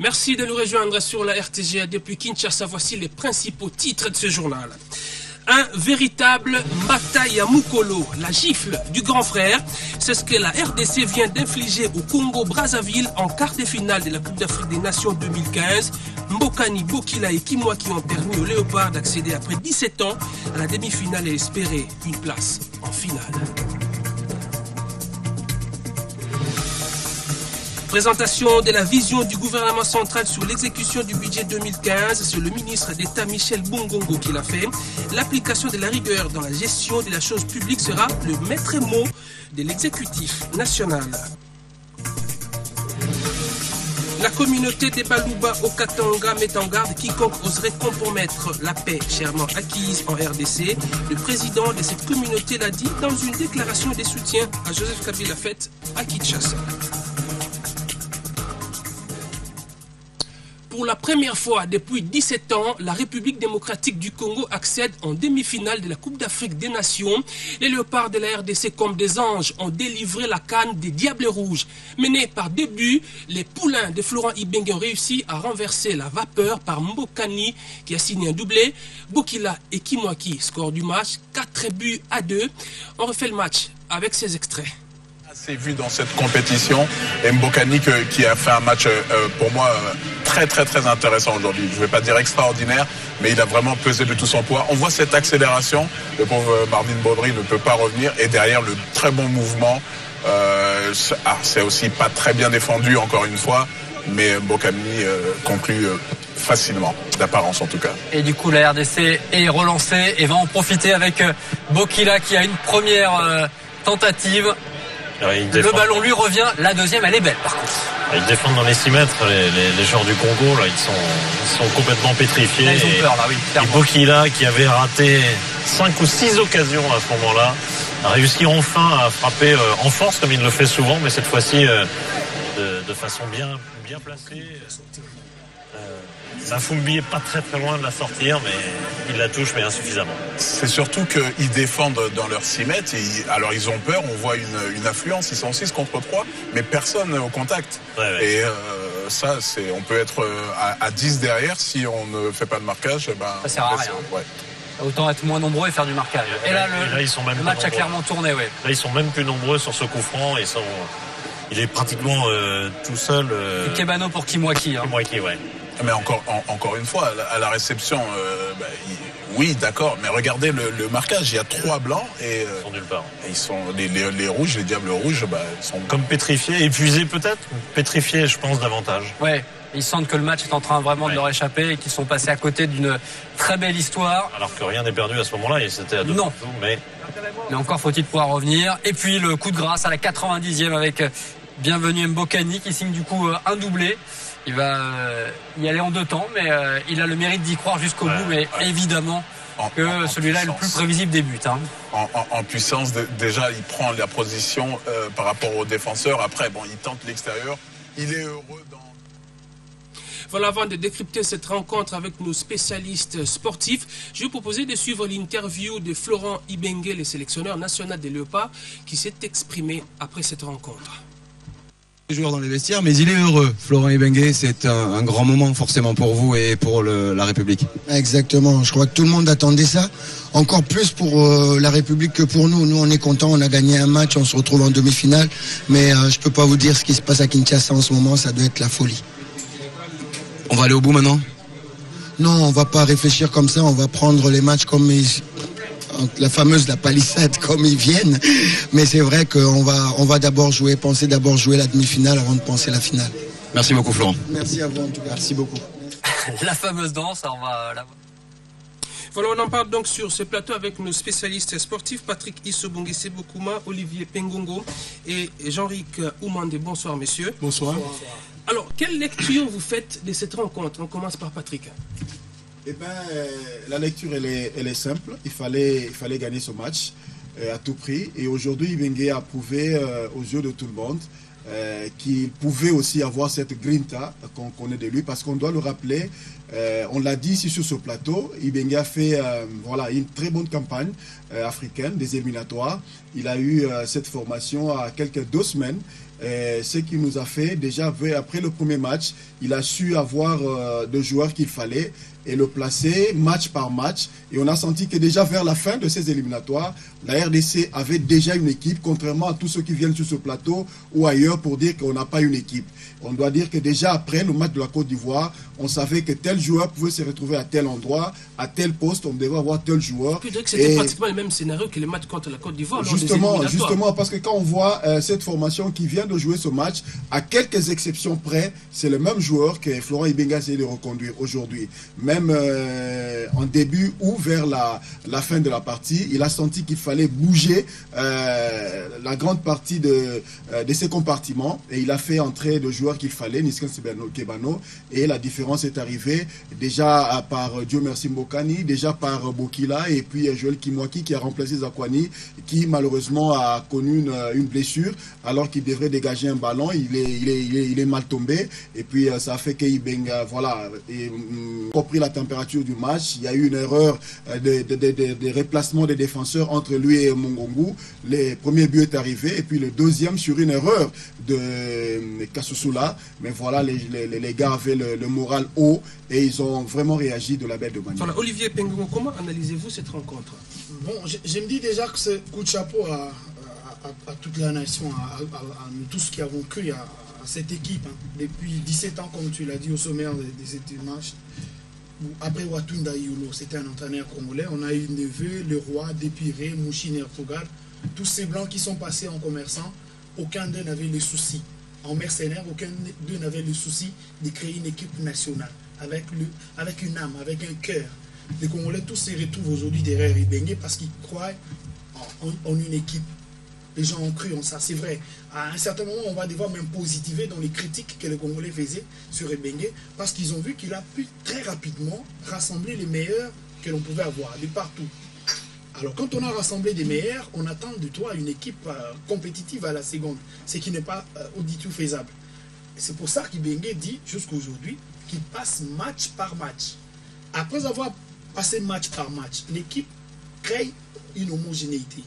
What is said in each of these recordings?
Merci de nous rejoindre sur la RTGA depuis Kinshasa. Voici les principaux titres de ce journal. Un véritable bataille à Mukolo, la gifle du grand frère. C'est ce que la RDC vient d'infliger au Congo-Brazzaville en quart de finale de la Coupe d'Afrique des Nations 2015. Mbokani, Bokila et Kimwaki ont permis aux Léopards d'accéder après 17 ans à la demi-finale et espérer une place en finale. Présentation de la vision du gouvernement central sur l'exécution du budget 2015. C'est le ministre d'État Michel Bongongo qui l'a fait. L'application de la rigueur dans la gestion de la chose publique sera le maître mot de l'exécutif national. La communauté des Balouba au Katanga met en garde quiconque oserait compromettre la paix chèrement acquise en RDC. Le président de cette communauté l'a dit dans une déclaration de soutien à Joseph Kabila faite à Kinshasa. Pour la première fois depuis 17 ans, la République démocratique du Congo accède en demi-finale de la Coupe d'Afrique des Nations. Les Léopards de la RDC comme des anges ont délivré la canne des Diables Rouges. Menés par 2 buts, les poulains de Florent Ibenge ont réussi à renverser la vapeur par Mbokani qui a signé un doublé. Bokila et Kimwaki, score du match, 4-2. On refait le match avec ces extraits. C'est vu dans cette compétition et Mbokani qui a fait un match pour moi très intéressant aujourd'hui. Je ne vais pas dire extraordinaire, mais il a vraiment pesé de tout son poids. On voit cette accélération, le pauvre Marvin Baudry ne peut pas revenir et derrière le très bon mouvement, c'est aussi pas très bien défendu encore une fois, mais Mbokani conclut facilement, d'apparence en tout cas. Et du coup la RDC est relancée et va en profiter avec Bokila qui a une première tentative. Le ballon lui revient, la deuxième elle est belle par contre. Ils défendent dans les 6 mètres, les joueurs du Congo, là, ils sont complètement pétrifiés. Là, ils ont peur là, oui. Et Bokila qui avait raté 5 ou 6 occasions à ce moment-là, a réussi enfin à frapper en force comme il le fait souvent, mais cette fois-ci de façon bien placée. Zafumbi est pas très loin de la sortir, mais il la touche, mais insuffisamment. C'est surtout qu'ils défendent dans leurs 6 mètres. Alors ils ont peur, on voit une affluence, ils sont 6 contre 3, mais personne au contact. Ouais. Et ça, on peut être à 10 derrière si on ne fait pas de marquage. Ça sert à rien. Ouais. Autant être moins nombreux et faire du marquage. Et là, le match a clairement tourné. Ouais. Là, ils sont même plus nombreux sur ce coup franc. Il est pratiquement tout seul. Kebano pour Kimwaki. Kimwaki, ouais. Mais encore une fois, à la réception, oui, d'accord, mais regardez le marquage, il y a 3 blancs et ils sont nulle part. Et ils sont les rouges, les Diables Rouges, ils sont comme pétrifiés, épuisés peut-être, pétrifiés, je pense davantage. Ouais, ils sentent que le match est en train vraiment de leur échapper et qu'ils sont passés à côté d'une très belle histoire. Alors que rien n'est perdu à ce moment-là, et c'était à 2 non. Partout, mais encore faut-il pouvoir revenir. Et puis le coup de grâce à la 90e avec Bienvenu Mbokani qui signe du coup un doublé. Il va y aller en 2 temps, mais il a le mérite d'y croire jusqu'au bout. Mais évidemment que celui-là est le plus prévisible des buts. Hein. En puissance, déjà, il prend la position par rapport aux défenseurs. Après, il tente l'extérieur. Il est heureux dans... Voilà, avant de décrypter cette rencontre avec nos spécialistes sportifs, je vais vous proposer de suivre l'interview de Florent Ibenge, le sélectionneur national des Léopards, qui s'est exprimé après cette rencontre. Joueur dans les vestiaires, mais il est heureux. Florent Ibenge, c'est un grand moment forcément pour vous et pour la République. Exactement, je crois que tout le monde attendait ça, encore plus pour la République que pour nous. Nous on est contents, on a gagné un match, on se retrouve en demi-finale, mais je peux pas vous dire ce qui se passe à Kinshasa en ce moment, ça doit être la folie. On va aller au bout maintenant ? Non, on va pas réfléchir comme ça, on va prendre les matchs comme la palissade comme ils viennent, mais c'est vrai qu'on va d'abord penser d'abord jouer la demi-finale avant de penser la finale. Merci beaucoup Florent. Merci à vous en tout cas, merci beaucoup. La fameuse danse, on va la... Voilà, on en parle donc sur ce plateau avec nos spécialistes sportifs, Patrick Issobongese Bokuma, Olivier Pengongo et Jean-Ric Oumande. Bonsoir messieurs. Bonsoir. Alors, quelle lecture vous faites de cette rencontre? On commence par Patrick. Eh bien, la lecture, elle est simple. Il fallait gagner ce match à tout prix. Et aujourd'hui, Ibenge a prouvé aux yeux de tout le monde qu'il pouvait aussi avoir cette grinta qu'on connaît de lui, parce qu'on doit le rappeler, on l'a dit ici sur ce plateau, Ibenge a fait voilà, une très bonne campagne africaine des éliminatoires. Il a eu cette formation à quelques 2 semaines. Ce qui nous a fait, déjà après le premier match, il a su avoir de joueurs qu'il fallait et le placer match par match. Et on a senti que déjà vers la fin de ces éliminatoires, la RDC avait déjà une équipe, contrairement à tous ceux qui viennent sur ce plateau ou ailleurs pour dire qu'on n'a pas une équipe. On doit dire que déjà après le match de la Côte d'Ivoire, on savait que tel joueur pouvait se retrouver à tel endroit, à tel poste, on devait avoir tel joueur. Je dirais que c'était pratiquement le même scénario que les matchs contre la Côte d'Ivoire. Justement, parce que quand on voit cette formation qui vient de jouer ce match, à quelques exceptions près, c'est le même joueur que Florent Ibenge a essayé de reconduire aujourd'hui. Même en début ou vers la fin de la partie, il a senti qu'il fallait bouger la grande partie de ses compartiments et il a fait entrer le joueur qu'il fallait, Nisken Kebano, et la différence est arrivée déjà par Dieu merci Mbokani, déjà par Bokila et puis Joël Kimwaki qui a remplacé Zakwani, qui malheureusement a connu une blessure alors qu'il devrait dégager un ballon. Il est mal tombé et puis ça a fait qu'Ibenge voilà, compris la température du match. Il y a eu une erreur de replacement des défenseurs entre lui et Mongongu. Le premier but est arrivé et puis le deuxième sur une erreur de Kassusula. Mais voilà, les gars avaient le moral haut et ils ont vraiment réagi de la belle de manière. Voilà, Olivier Pengongo, comment analysez-vous cette rencontre? Bon, je me dis déjà que c'est coup de chapeau à toute la nation, à nous tous qui avons cru à cette équipe. Hein. Depuis 17 ans, comme tu l'as dit, au sommaire de cette match. Après Watunda Yulo, c'était un entraîneur congolais. On a eu Neveu, Le Roi, Dépiré, Mouchine Ertogal. Tous ces blancs qui sont passés en commerçants, aucun d'eux n'avait le souci. En mercenaire, aucun d'eux n'avait le souci de créer une équipe nationale, avec une âme, avec un cœur. Les Congolais tous se retrouvent aujourd'hui derrière Ibenge parce qu'ils croient en une équipe. Les gens ont cru en ça, c'est vrai. À un certain moment, on va devoir même positiver dans les critiques que les Congolais faisaient sur Ibenge parce qu'ils ont vu qu'il a pu très rapidement rassembler les meilleurs que l'on pouvait avoir de partout. Alors quand on a rassemblé des meilleurs, on attend de toi une équipe compétitive à la seconde, ce qui n'est pas du tout faisable. C'est pour ça qu'Ibenge dit jusqu'à aujourd'hui qu'il passe match par match. Après avoir passé match par match, l'équipe crée une homogénéité.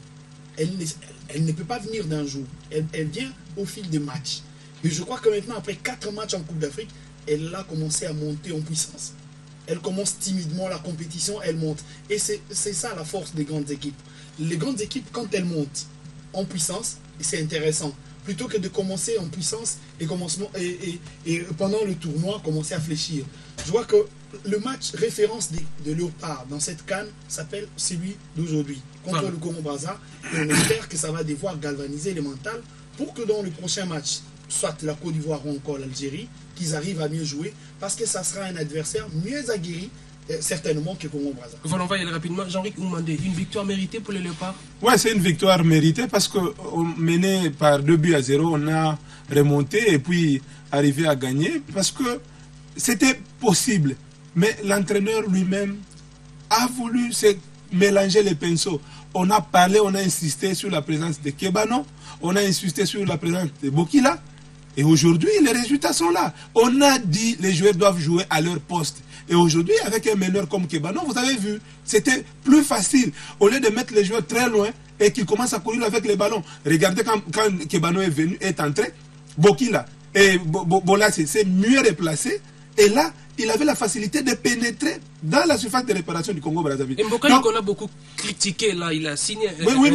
Elle ne peut pas venir d'un jour. Elle vient au fil des matchs. Mais je crois que maintenant, après 4 matchs en Coupe d'Afrique, elle a commencé à monter en puissance. Elle commence timidement la compétition, elle monte. Et c'est ça la force des grandes équipes. Les grandes équipes, quand elles montent en puissance, c'est intéressant. Plutôt que de commencer en puissance et pendant le tournoi, commencer à fléchir. Je vois que le match référence de Léopard dans cette CAN s'appelle celui d'aujourd'hui, contre le Congo-Brazza. Et on espère que ça va devoir galvaniser les mentales pour que dans le prochain match, soit la Côte d'Ivoire ou encore l'Algérie, qu'ils arrivent à mieux jouer, parce que ça sera un adversaire mieux aguerri, certainement, que Congo-Brazza. Voilà, on va y aller rapidement. Jean-Ric Oumandé, une victoire méritée pour les Léopards? Oui, c'est une victoire méritée parce que mené par 2-0, on a remonté et puis arrivé à gagner parce que c'était possible. Mais l'entraîneur lui-même a voulu se mélanger les pinceaux. On a parlé, on a insisté sur la présence de Kebano, on a insisté sur la présence de Bokila. Et aujourd'hui, les résultats sont là. On a dit que les joueurs doivent jouer à leur poste. Et aujourd'hui, avec un meneur comme Kebano, vous avez vu, c'était plus facile. Au lieu de mettre les joueurs très loin et qu'ils commencent à courir avec les ballons. Regardez quand Kebano est entré, Bokila et Bola s'est mieux replacé. Et là, il avait la facilité de pénétrer dans la surface de réparation du Congo-Brazzaville. Et Mbokani qu'on a beaucoup critiqué, là, il a signé. Oui,